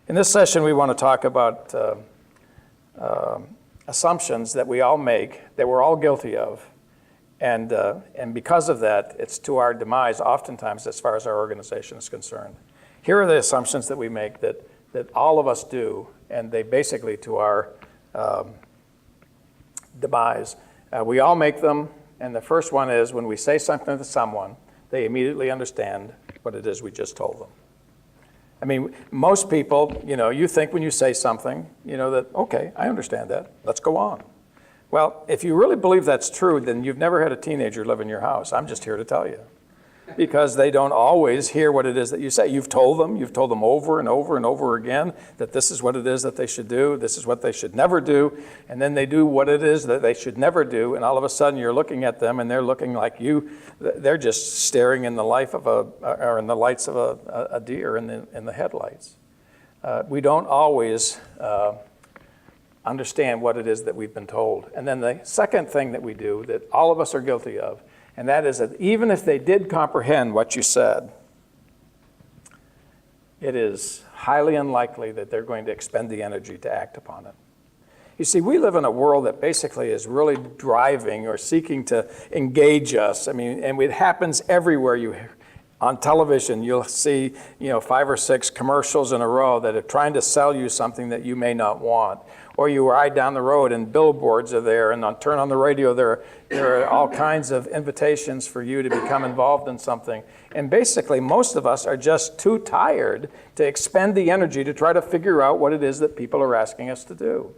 In this session, we want to talk about assumptions that we all make, that we're all guilty of, and because of that, it's to our demise oftentimes as far as our organization is concerned. Here are the assumptions that we make that all of us do, and they basically to our demise. We all make them, and the first one is when we say something to someone, they immediately understand what it is we just told them. I mean, most people, you think when you say something, that, okay, I understand that, let's go on. Well, if you really believe that's true, then you've never had a teenager live in your house. I'm just here to tell you. Because they don't always hear what it is that you say. You've told them over and over and over again that this is what it is that they should do, this is what they should never do, and then they do what it is that they should never do, and all of a sudden you're looking at them and they're looking like you, they're just staring in the life of or in the lights of a deer in the headlights. We don't always understand what it is that we've been told. And then the second thing that we do that all of us are guilty of, and that is that even if they did comprehend what you said, it is highly unlikely that they're going to expend the energy to act upon it. You see, we live in a world that basically is really driving or seeking to engage us. I mean, and it happens everywhere. On television, you'll see 5 or 6 commercials in a row that are trying to sell you something that you may not want. Or you ride down the road and billboards are there, and turn on the radio, there are all kinds of invitations for you to become involved in something. And basically, most of us are just too tired to expend the energy to try to figure out what it is that people are asking us to do.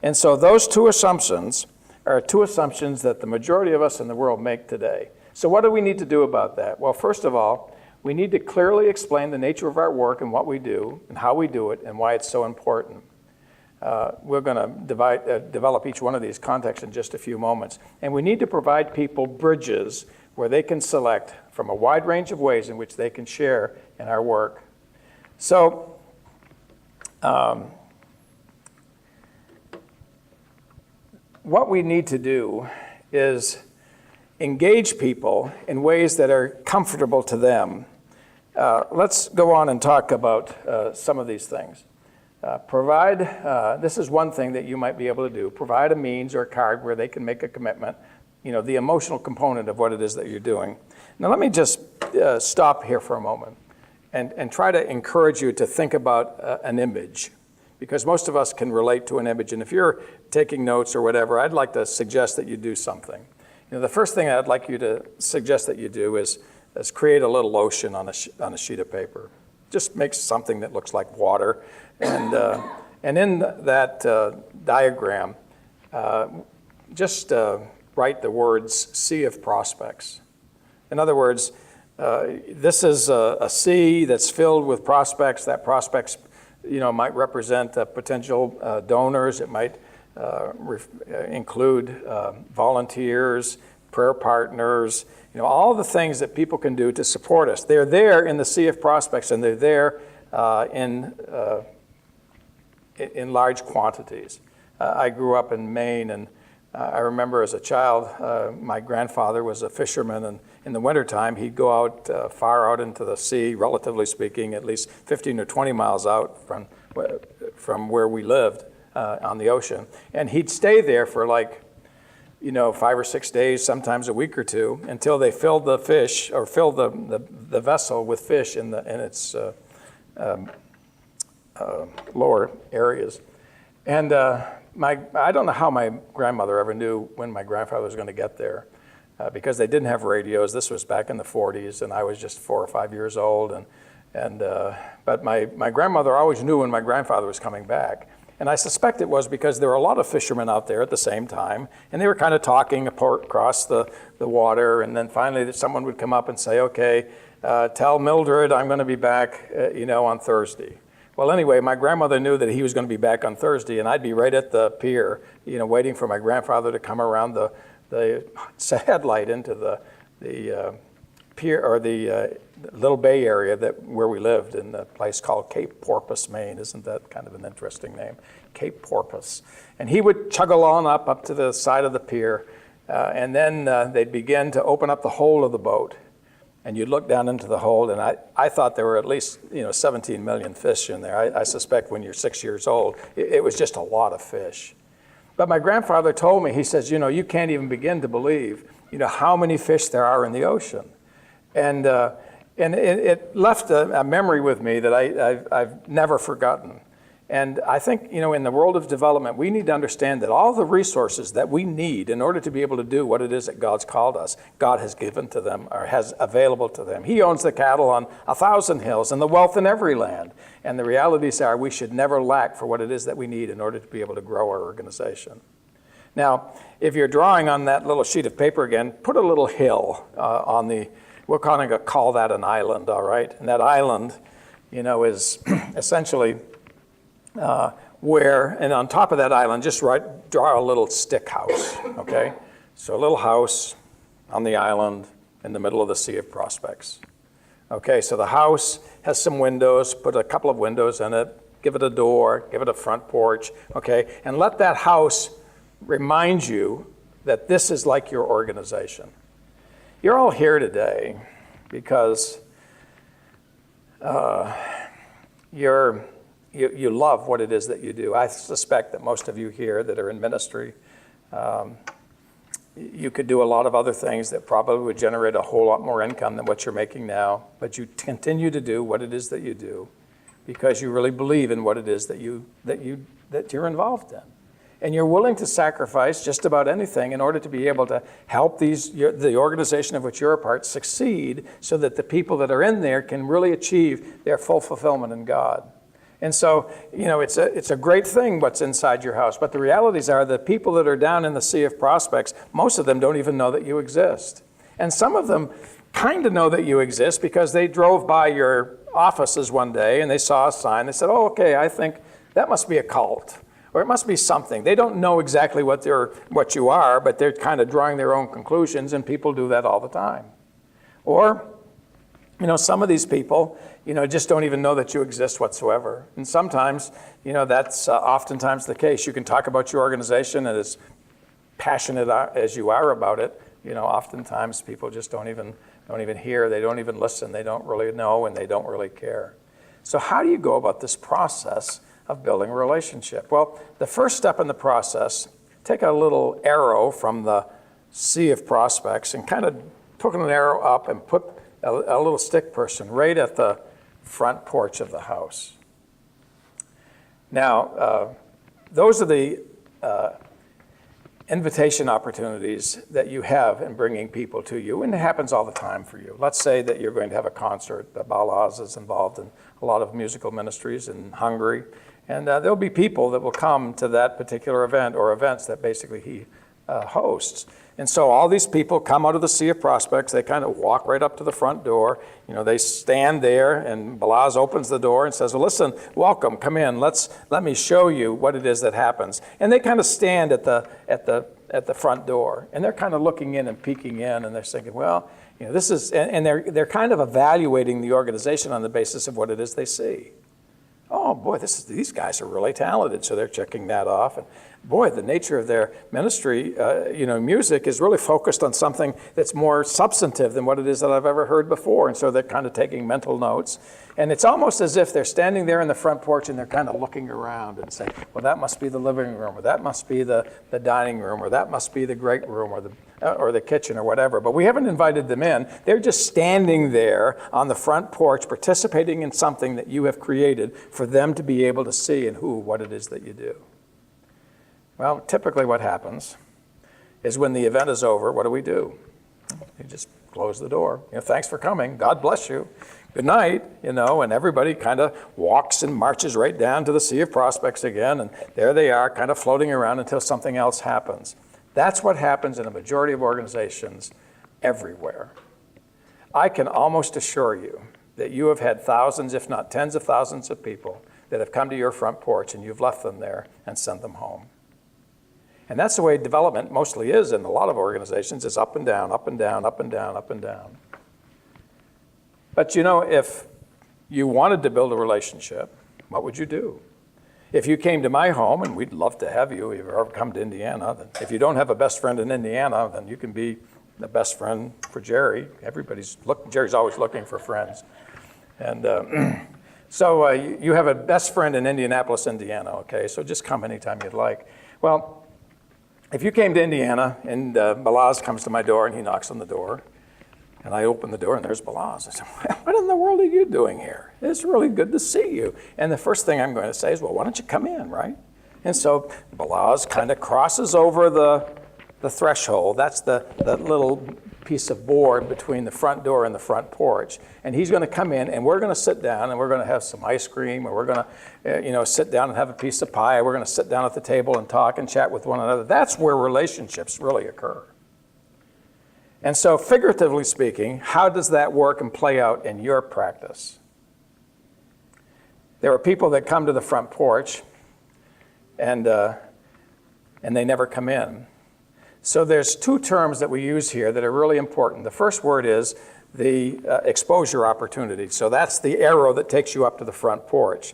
And so those two assumptions are two assumptions that the majority of us in the world make today. So what do we need to do about that? Well, first of all, we need to clearly explain the nature of our work and what we do and how we do it and why it's so important. We're going to develop each one of these contexts in just a few moments. And we need to provide people bridges where they can select from a wide range of ways in which they can share in our work. So, what we need to do is engage people in ways that are comfortable to them. Let's go on and talk about some of these things. This is one thing that you might be able to do, provide a means or a card where they can make a commitment, the emotional component of what it is that you're doing. Now let me just stop here for a moment and try to encourage you to think about an image, because most of us can relate to an image, and if you're taking notes or whatever, I'd like to suggest that you do something. The first thing I'd like you to suggest that you do is create a little ocean on a sheet of paper. Just make something that looks like water. And in that diagram, just write the words sea of prospects. In other words, this is a sea that's filled with prospects. That prospects, might represent potential donors. It might include volunteers, prayer partners, all the things that people can do to support us. They're there in the sea of prospects, and they're there in large quantities. I grew up in Maine, and I remember as a child, my grandfather was a fisherman, and in the wintertime, he'd go out far out into the sea, relatively speaking, at least 15 or 20 miles out from where we lived on the ocean. And he'd stay there for 5 or 6 days, sometimes a week or two, until they filled the fish, or filled the vessel with fish in its lower areas. And I don't know how my grandmother ever knew when my grandfather was going to get there, because they didn't have radios. This was back in the 40s, and I was just 4 or 5 years old. But my grandmother always knew when my grandfather was coming back. And I suspect it was because there were a lot of fishermen out there at the same time, and they were kind of talking across the water, and then finally someone would come up and say, okay, tell Mildred I'm going to be back on Thursday. Well, anyway, my grandmother knew that he was going to be back on Thursday, and I'd be right at the pier, waiting for my grandfather to come around the headlight into the pier, or the little bay area where we lived, in a place called Cape Porpoise, Maine. Isn't that kind of an interesting name? Cape Porpoise. And he would chug along up to the side of the pier, and then they'd begin to open up the hold of the boat. And you'd look down into the hold, and I thought there were at least 17 million fish in there. I suspect when you're 6 years old, it was just a lot of fish. But my grandfather told me, he says, you can't even begin to believe, how many fish there are in the ocean. And it left a memory with me that I've never forgotten. And I think, in the world of development, we need to understand that all the resources that we need in order to be able to do what it is that God's called us, God has given to them or has available to them. He owns the cattle on 1,000 hills and the wealth in every land. And the realities are we should never lack for what it is that we need in order to be able to grow our organization. Now, if you're drawing on that little sheet of paper again, put a little hill on the, we're kind of call that an island, all right? And that island, is essentially and on top of that island, just draw a little stick house, okay? So a little house on the island in the middle of the Sea of Prospects. Okay, so the house has some windows, put a couple of windows in it, give it a door, give it a front porch, okay? And let that house remind you that this is like your organization. You're all here today because you love what it is that you do. I suspect that most of you here that are in ministry, you could do a lot of other things that probably would generate a whole lot more income than what you're making now, but you continue to do what it is that you do because you really believe in what it is that you're involved in. And you're willing to sacrifice just about anything in order to be able to help the organization of which you're a part succeed so that the people that are in there can really achieve their full fulfillment in God. And so, it's a great thing what's inside your house, but the realities are the people that are down in the Sea of Prospects, most of them don't even know that you exist. And some of them kind of know that you exist because they drove by your offices one day and they saw a sign. They said, oh, okay, I think that must be a cult, or it must be something. They don't know exactly what you are, but they're kind of drawing their own conclusions, and people do that all the time. Or, some of these people, just don't even know that you exist whatsoever. And sometimes, that's oftentimes the case. You can talk about your organization and as passionate as you are about it, oftentimes people just don't even hear, they don't even listen, they don't really know, and they don't really care. So how do you go about this process of building a relationship? Well, the first step in the process, take a little arrow from the Sea of Prospects and kind of hook an arrow up and put a little stick person right at the front porch of the house. Now, those are the invitation opportunities that you have in bringing people to you, and it happens all the time for you. Let's say that you're going to have a concert. Balaz is involved in a lot of musical ministries in Hungary, and there'll be people that will come to that particular event or events that basically he hosts. And so all these people come out of the Sea of Prospects. They kind of walk right up to the front door. They stand there, and Balaz opens the door and says, well, listen, welcome, come in. Let me show you what it is that happens. And they kind of stand at the front door, and they're kind of looking in and peeking in, and they're thinking, well, this is, and they're kind of evaluating the organization on the basis of what it is they see. Oh boy, these guys are really talented, so they're checking that off. And boy, the nature of their ministry, music is really focused on something that's more substantive than what it is that I've ever heard before. And so they're kind of taking mental notes. And it's almost as if they're standing there in the front porch and they're kind of looking around and saying, well, that must be the living room, or that must be the dining room, or that must be the great room, or the kitchen, or whatever. But we haven't invited them in. They're just standing there on the front porch, participating in something that you have created for them to be able to see and what it is that you do. Well, typically what happens is when the event is over, what do? You just close the door. Thanks for coming. God bless you. Good night, and everybody kind of walks and marches right down to the Sea of Prospects again, and there they are kind of floating around until something else happens. That's what happens in a majority of organizations everywhere. I can almost assure you that you have had thousands, if not tens of thousands of people that have come to your front porch and you've left them there and sent them home. And that's the way development mostly is in a lot of organizations. It's up and down, up and down, up and down, up and down. But if you wanted to build a relationship, what would you do? If you came to my home, and we'd love to have you, if you've ever come to Indiana, then if you don't have a best friend in Indiana, then you can be the best friend for Jerry. Jerry's always looking for friends. And so you have a best friend in Indianapolis, Indiana, okay? So just come anytime you'd like. Well, if you came to Indiana and Balaz comes to my door and he knocks on the door, and I open the door and there's Balaz. I said, well, what in the world are you doing here? It's really good to see you. And the first thing I'm going to say is, well, why don't you come in, right? And so Balaz kind of crosses over the threshold. That's the little piece of board between the front door and the front porch. And he's going to come in and we're going to sit down and we're going to have some ice cream, or we're going to sit down and have a piece of pie. We're going to sit down at the table and talk and chat with one another. That's where relationships really occur. And so figuratively speaking, how does that work and play out in your practice? There are people that come to the front porch and they never come in. So there's two terms that we use here that are really important. The first word is the exposure opportunity. So that's the arrow that takes you up to the front porch.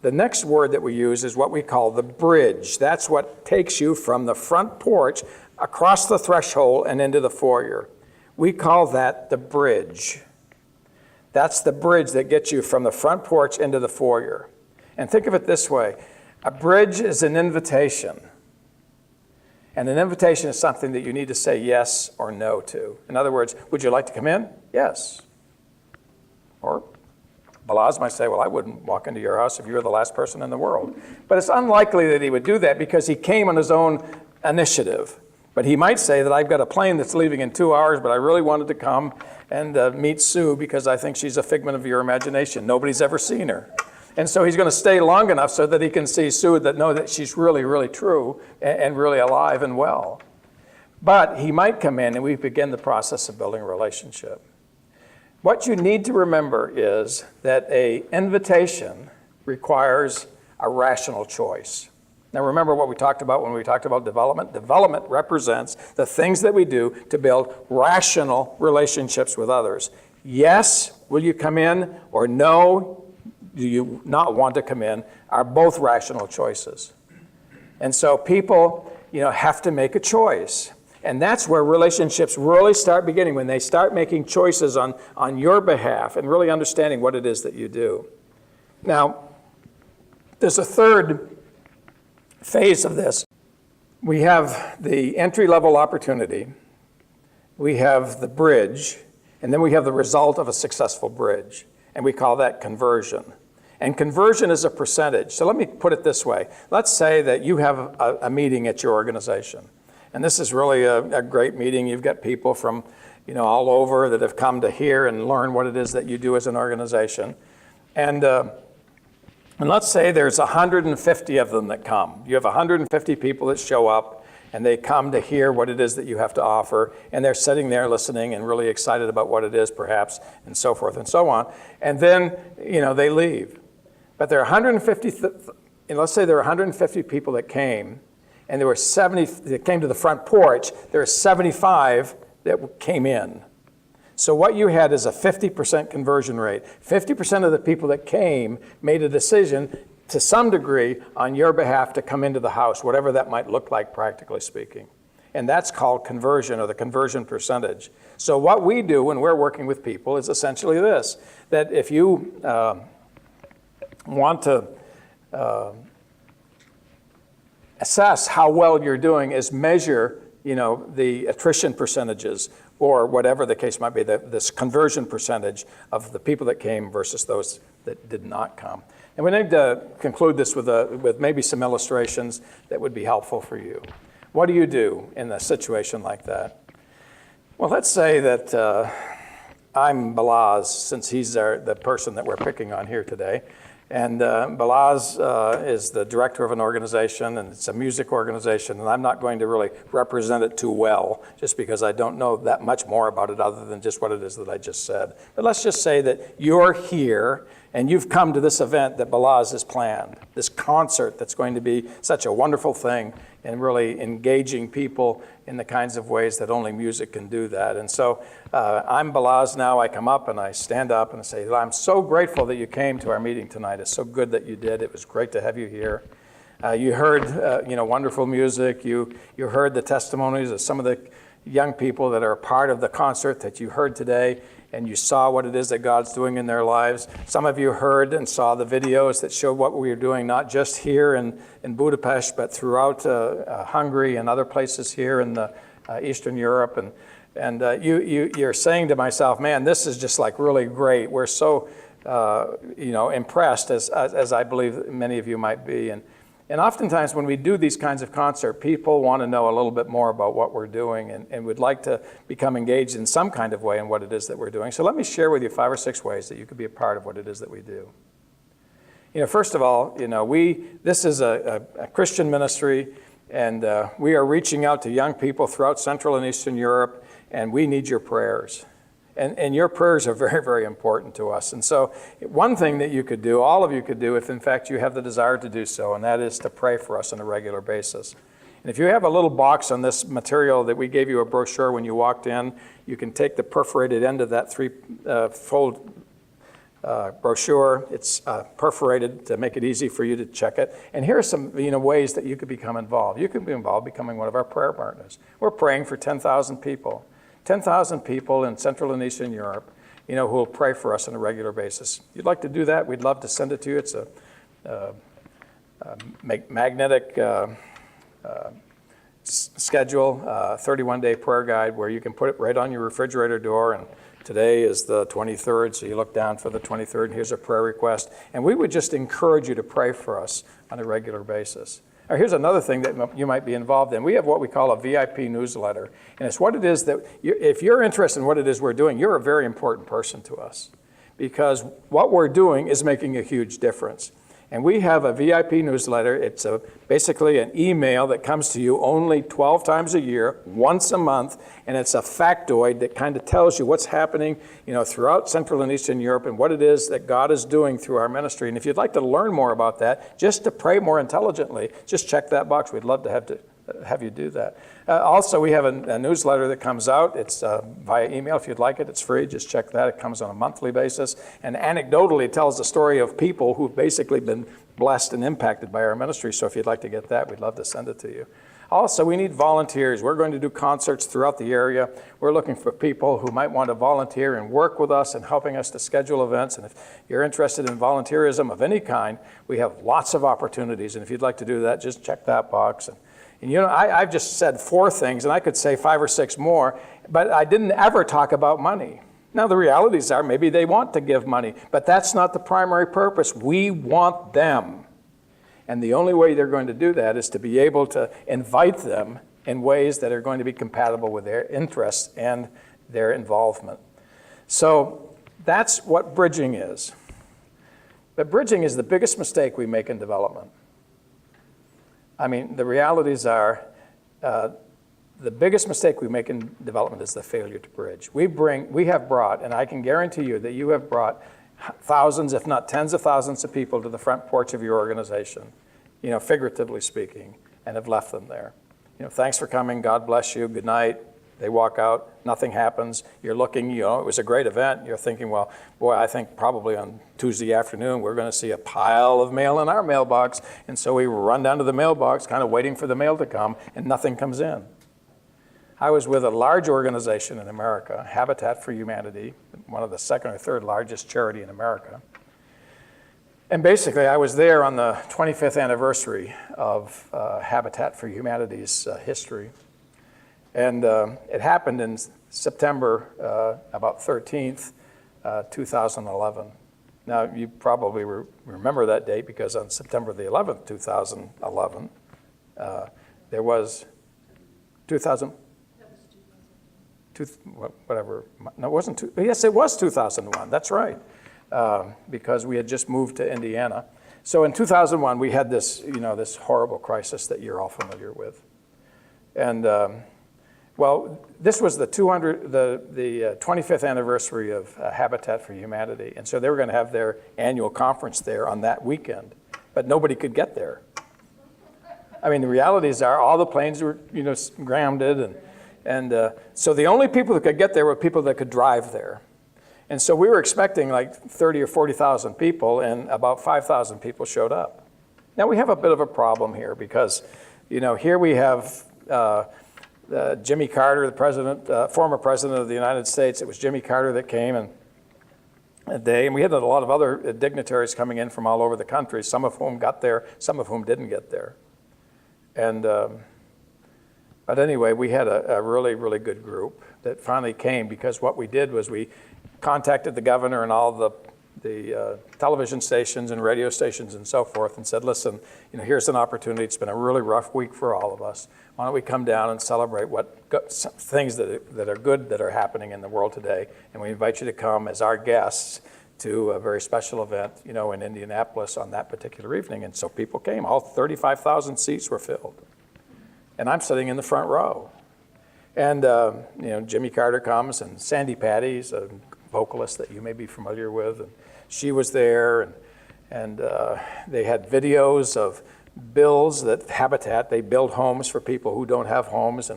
The next word that we use is what we call the bridge. That's what takes you from the front porch across the threshold and into the foyer. We call that the bridge. That's the bridge that gets you from the front porch into the foyer. And think of it this way. A bridge is an invitation. And an invitation is something that you need to say yes or no to. In other words, would you like to come in? Yes. Or Balaz might say, well, I wouldn't walk into your house if you were the last person in the world. But it's unlikely that he would do that because he came on his own initiative. But he might say that I've got a plane that's leaving in 2 hours, but I really wanted to come and meet Sue because I think she's a figment of your imagination. Nobody's ever seen her. And so he's going to stay long enough so that he can see Sue, that she's really, really true and really alive and well. But he might come in and we begin the process of building a relationship. What you need to remember is that an invitation requires a rational choice. Now remember what we talked about when we talked about development. Development represents the things that we do to build rational relationships with others. Yes, will you come in? Or no, do you not want to come in? Are both rational choices. And so people, have to make a choice. And that's where relationships really start beginning, when they start making choices on your behalf and really understanding what it is that you do. Now, there's a third phase of this. We have the entry-level opportunity, we have the bridge, and then we have the result of a successful bridge, and we call that conversion. And conversion is a percentage. So let me put it this way. Let's say that you have a meeting at your organization, and this is really a great meeting. You've got people from all over that have come to hear and learn what it is that you do as an organization. And let's say there's 150 of them that come. You have 150 people that show up, and they come to hear what it is that you have to offer, and they're sitting there listening and really excited about what it is, perhaps, and so forth and so on. And then, they leave. But there are 150, let's say there are 150 people that came, and there were 70 that came to the front porch. There are 75 that came in. So what you had is a 50% conversion rate. 50% of the people that came made a decision to some degree on your behalf to come into the house, whatever that might look like, practically speaking. And that's called conversion, or the conversion percentage. So what we do when we're working with people is essentially this, that if you want to assess how well you're doing, is measure the attrition percentages, or whatever the case might be, this conversion percentage of the people that came versus those that did not come. And we need to conclude this with maybe some illustrations that would be helpful for you. What do you do in a situation like that? Well, let's say that I'm Balaz, since he's the person that we're picking on here today. And Balaz is the director of an organization, and it's a music organization, and I'm not going to really represent it too well, just because I don't know that much more about it other than just what it is that I just said. But let's just say that you're here, and you've come to this event that Balaz has planned, this concert that's going to be such a wonderful thing, and really engaging people in the kinds of ways that only music can do that. And so I'm Balaz now. I come up and I stand up and I say, I'm so grateful that you came to our meeting tonight. It's so good that you did. It was great to have you here. You heard wonderful music. You heard the testimonies of some of the young people that are a part of the concert that you heard today, and you saw what it is that God's doing in their lives. Some of you heard and saw the videos that showed what we are doing, not just here in Budapest, but throughout Hungary and other places here in Eastern Europe. And you're saying to myself, man, this is just like really great. We're so impressed, as I believe many of you might be. And oftentimes when we do these kinds of concerts, people want to know a little bit more about what we're doing and would like to become engaged in some kind of way in what it is that we're doing. So let me share with you 5 or 6 ways that you could be a part of what it is that we do. First of all, this is a Christian ministry, and we are reaching out to young people throughout Central and Eastern Europe, and we need your prayers. And your prayers are very, very important to us. And so one thing that you could do, all of you could do, if in fact you have the desire to do so, and that is to pray for us on a regular basis. And if you have a little box on this material that we gave you a brochure when you walked in, you can take the perforated end of that three-fold brochure. It's perforated to make it easy for you to check it. And here are some ways that you could become involved. You could be involved becoming one of our prayer partners. We're praying for 10,000 people. 10,000 people in Central and Eastern Europe, who will pray for us on a regular basis. If you'd like to do that, we'd love to send it to you. It's a magnetic schedule, 31-day prayer guide where you can put it right on your refrigerator door. And today is the 23rd, so you look down for the 23rd, and here's a prayer request. And we would just encourage you to pray for us on a regular basis. Now, here's another thing that you might be involved in. We have what we call a VIP newsletter. And it's what it is that, if you're interested in what it is we're doing, you're a very important person to us. Because what we're doing is making a huge difference. And we have a VIP newsletter. It's basically an email that comes to you only 12 times a year, once a month, and it's a factoid that kind of tells you what's happening, throughout Central and Eastern Europe and what it is that God is doing through our ministry. And if you'd like to learn more about that, just to pray more intelligently, just check that box. We'd love to have you do that. Also, we have a newsletter that comes out. It's via email. If you'd like it, it's free. Just check that. It comes on a monthly basis. And anecdotally, it tells the story of people who've basically been blessed and impacted by our ministry. So if you'd like to get that, we'd love to send it to you. Also, we need volunteers. We're going to do concerts throughout the area. We're looking for people who might want to volunteer and work with us and helping us to schedule events. And if you're interested in volunteerism of any kind, we have lots of opportunities. And if you'd like to do that, just check that box. And I've just said 4 things, and I could say 5 or 6 more, but I didn't ever talk about money. Now, the realities are maybe they want to give money, but that's not the primary purpose. We want them. And the only way they're going to do that is to be able to invite them in ways that are going to be compatible with their interests and their involvement. So that's what bridging is. But bridging is the biggest mistake we make in development. I mean, the realities are the biggest mistake we make in development is the failure to bridge. We have brought, and I can guarantee you that you have brought thousands, if not tens of thousands of people to the front porch of your organization, figuratively speaking, and have left them there. Thanks for coming, God bless you, good night. They walk out, nothing happens. You're looking, it was a great event. You're thinking, well, boy, I think probably on Tuesday afternoon, we're going to see a pile of mail in our mailbox. And so we run down to the mailbox, kind of waiting for the mail to come, and nothing comes in. I was with a large organization in America, Habitat for Humanity, one of the second or third largest charity in America. And basically, I was there on the 25th anniversary of Habitat for Humanity's history. And it happened in September, about 13th, 2011. Now, you probably remember that date because on September the 11th, 2011, there was 2000. Whatever. No, it wasn't. Yes, it was 2001. That's right, because we had just moved to Indiana. So in 2001, we had this, this horrible crisis that you're all familiar with, and. Well, this was the 25th anniversary of Habitat for Humanity, and so they were going to have their annual conference there on that weekend, but nobody could get there. I mean, the realities are all the planes were, grounded, and so the only people that could get there were people that could drive there. And so we were expecting like 30 or 40,000 people, and about 5,000 people showed up. Now, we have a bit of a problem here because, here we have Jimmy Carter, the president, former president of the United States, it was Jimmy Carter that came and we had a lot of other dignitaries coming in from all over the country, some of whom got there, some of whom didn't get there. And, but anyway, we had a really, really good group that finally came because what we did was we contacted the governor and all the television stations and radio stations and so forth and said, listen, here's an opportunity. It's been a really rough week for all of us. Why don't we come down and celebrate things that are good that are happening in the world today, and we invite you to come as our guests to a very special event, in Indianapolis on that particular evening. And so people came. All 35,000 seats were filled. And I'm sitting in the front row. And, Jimmy Carter comes, and Sandy Patty's a vocalist that you may be familiar with, and she was there, and they had videos of bills that Habitat, they build homes for people who don't have homes,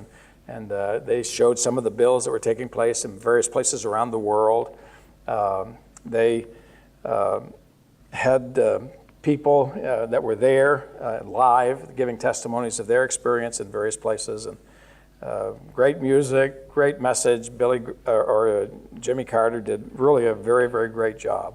and they showed some of the bills that were taking place in various places around the world. They had people that were there live giving testimonies of their experience in various places, and great music, great message. Jimmy Carter did really a very, very great job.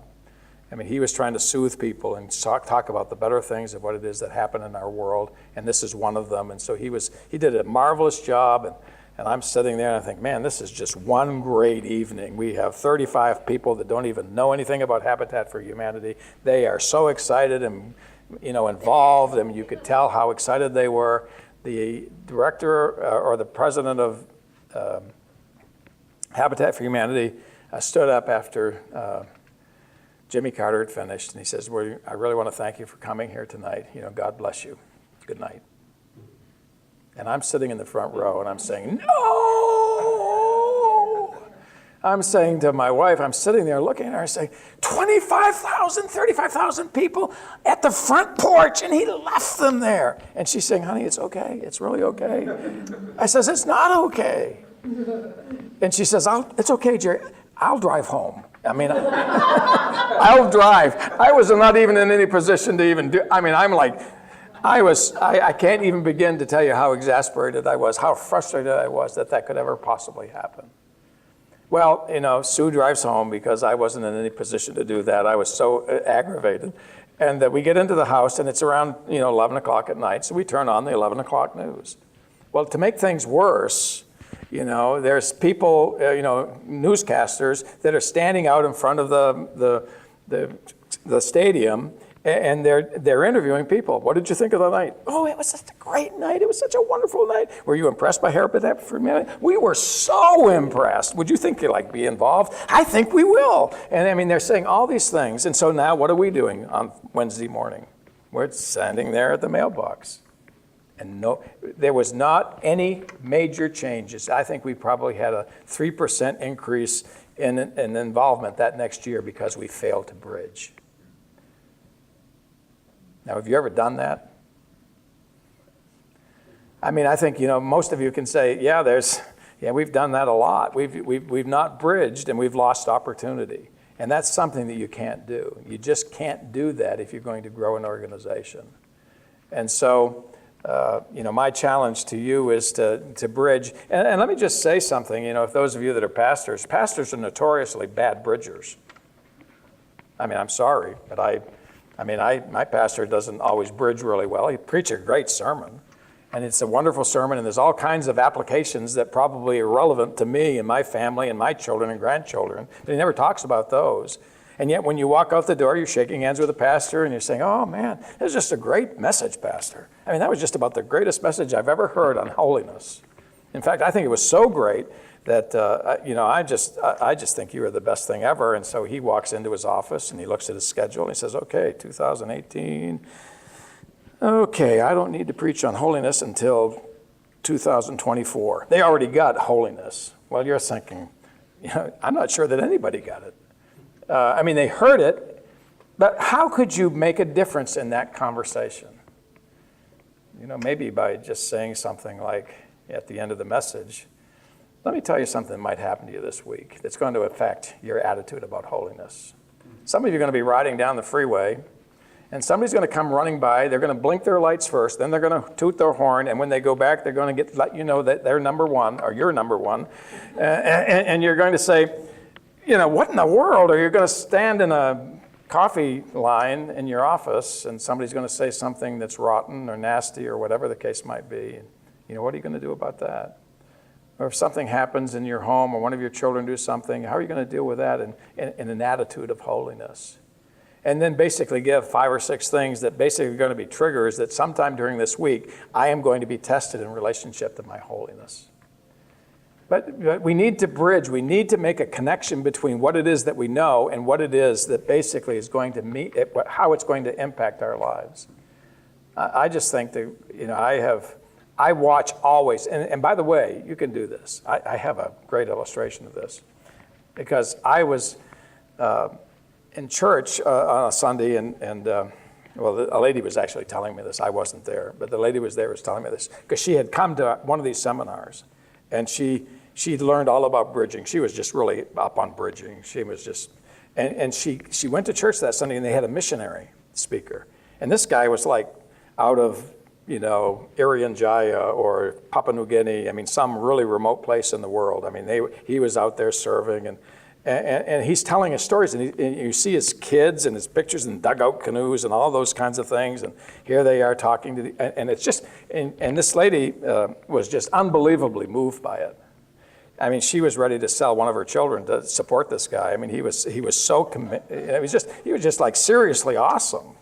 I mean, he was trying to soothe people and talk about the better things of what it is that happen in our world, and this is one of them. And so he did a marvelous job, and I'm sitting there and I think, man, this is just one great evening. We have 35 people that don't even know anything about Habitat for Humanity. They are so excited and involved, and you could tell how excited they were. The director or the president of Habitat for Humanity stood up after Jimmy Carter had finished, and he says, well, I really want to thank you for coming here tonight. God bless you. Good night. And I'm sitting in the front row, and I'm saying, no! I'm saying to my wife, I'm sitting there looking at her and saying, 25,000, 35,000 people at the front porch, and he left them there. And she's saying, honey, it's okay. It's really okay. I says, it's not okay. And she says, it's okay, Jerry. I'll drive home. I mean, I'll drive. I was not even in any position to even do, I can't even begin to tell you how exasperated I was, how frustrated I was that could ever possibly happen. Well, Sue drives home because I wasn't in any position to do that. I was so aggravated. And that we get into the house, and it's around, 11 o'clock at night, so we turn on the 11 o'clock news. Well, to make things worse, there's people, newscasters that are standing out in front of the stadium, and they're interviewing people. What did you think of the night? Oh, it was such a great night. It was such a wonderful night. Were you impressed by Habitat for Humanity? We were so impressed. Would you think you'd be involved? I think we will. And they're saying all these things. And so now what are we doing on Wednesday morning? We're standing there at the mailbox. And no, there was not any major changes. I think we probably had a 3% increase in involvement that next year because we failed to bridge. Now, have you ever done that? I think, most of you can say, we've done that a lot. We've not bridged, and we've lost opportunity. And that's something that you can't do. You just can't do that if you're going to grow an organization. And so, my challenge to you is to bridge. And let me just say something, if those of you that are pastors are notoriously bad bridgers. I'm sorry, but my pastor doesn't always bridge really well. He preaches a great sermon, and it's a wonderful sermon, and there's all kinds of applications that probably are relevant to me and my family and my children and grandchildren, but he never talks about those. And yet when you walk out the door, you're shaking hands with the pastor, and you're saying, oh man, that was just a great message, Pastor. That was just about the greatest message I've ever heard on holiness. In fact, I think it was so great that, I just think you are the best thing ever. And so he walks into his office and he looks at his schedule and he says, okay, 2018. Okay, I don't need to preach on holiness until 2024. They already got holiness. Well, you're thinking, I'm not sure that anybody got it. They heard it, but how could you make a difference in that conversation? Maybe by just saying something like at the end of the message, let me tell you something that might happen to you this week that's going to affect your attitude about holiness. Some of you are going to be riding down the freeway, And somebody's going to come running by. They're going to blink their lights first. Then they're going to toot their horn. And when they go back, they're going to let you know that they're number one or you're number one. And you're going to say, what in the world? Or you're going to stand in a coffee line in your office and somebody's going to say something that's rotten or nasty or whatever the case might be. What are you going to do about that? Or if something happens in your home or one of your children do something, how are you going to deal with that in an attitude of holiness? And then basically give 5 or 6 things that basically are going to be triggers that sometime during this week, I am going to be tested in relationship to my holiness. But we need to bridge. We need to make a connection between what it is that we know and what it is that basically is going to how it's going to impact our lives. I just think that, I watch always, and by the way, you can do this. I have a great illustration of this because I was in church on a Sunday, and a lady was actually telling me this. I wasn't there, but the lady was telling me this because she had come to one of these seminars, and she'd learned all about bridging. She was just really up on bridging. She was just, and she went to church that Sunday, and they had a missionary speaker, and this guy was like out of Irian Jaya or Papua New Guinea. Some really remote place in the world. He was out there serving, and he's telling us stories, and you see his kids and his pictures and dugout canoes and all those kinds of things, and here they are talking to and it's just, and this lady was just unbelievably moved by it. She was ready to sell one of her children to support this guy. He was so committed. He was just like seriously awesome.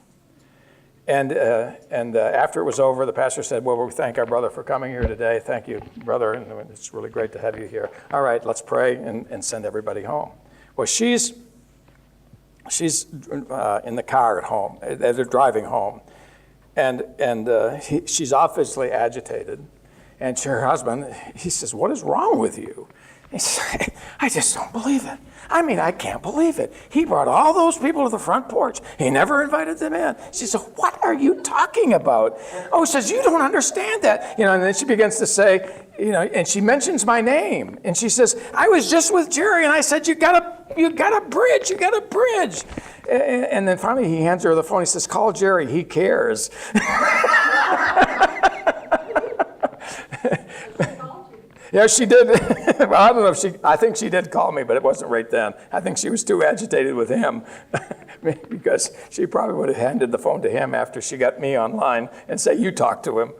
And after it was over, the pastor said, well, we thank our brother for coming here today. Thank you, brother. And it's really great to have you here. All right, let's pray and send everybody home. Well, she's in the car at home. They're driving home. And she's obviously agitated. And her husband, he says, what is wrong with you? He says, I just don't believe it. I can't believe it. He brought all those people to the front porch. He never invited them in. She said, what are you talking about? Oh, she says, you don't understand that. And then she begins to say, and she mentions my name. And she says, I was just with Jerry, and I said, you gotta bridge. And then finally he hands her the phone. He says, call Jerry. He cares. Yeah, she did. Well, I don't know I think she did call me, but it wasn't right then. I think she was too agitated with him because she probably would have handed the phone to him after she got me online and say, you talk to him.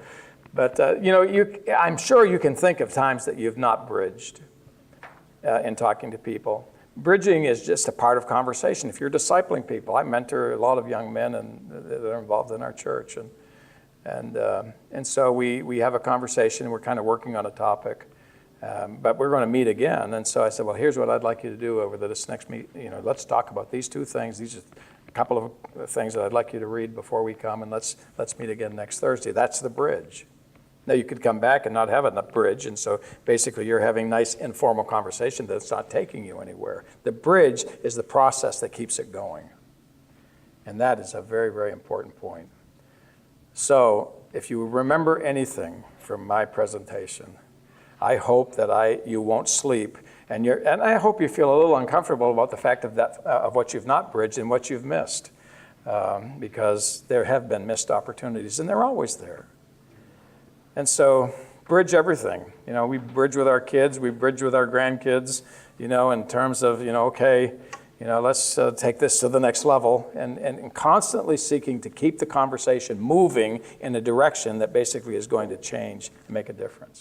But, I'm sure you can think of times that you've not bridged in talking to people. Bridging is just a part of conversation. If you're discipling people, I mentor a lot of young men that are involved in our church. And so we have a conversation, and we're kind of working on a topic. But we're going to meet again. And so I said, well, here's what I'd like you to do over this next meet. Let's talk about these 2 things. These are a couple of things that I'd like you to read before we come, and let's meet again next Thursday. That's the bridge. Now, you could come back and not have a bridge, and so basically you're having nice informal conversation that's not taking you anywhere. The bridge is the process that keeps it going. And that is a very, very important point. So if you remember anything from my presentation, I hope that you won't sleep, and I hope you feel a little uncomfortable about the fact of what you've not bridged and what you've missed, because there have been missed opportunities, and they're always there. And so bridge everything. We bridge with our kids, we bridge with our grandkids, in terms of, okay, let's take this to the next level, and constantly seeking to keep the conversation moving in a direction that basically is going to change and make a difference.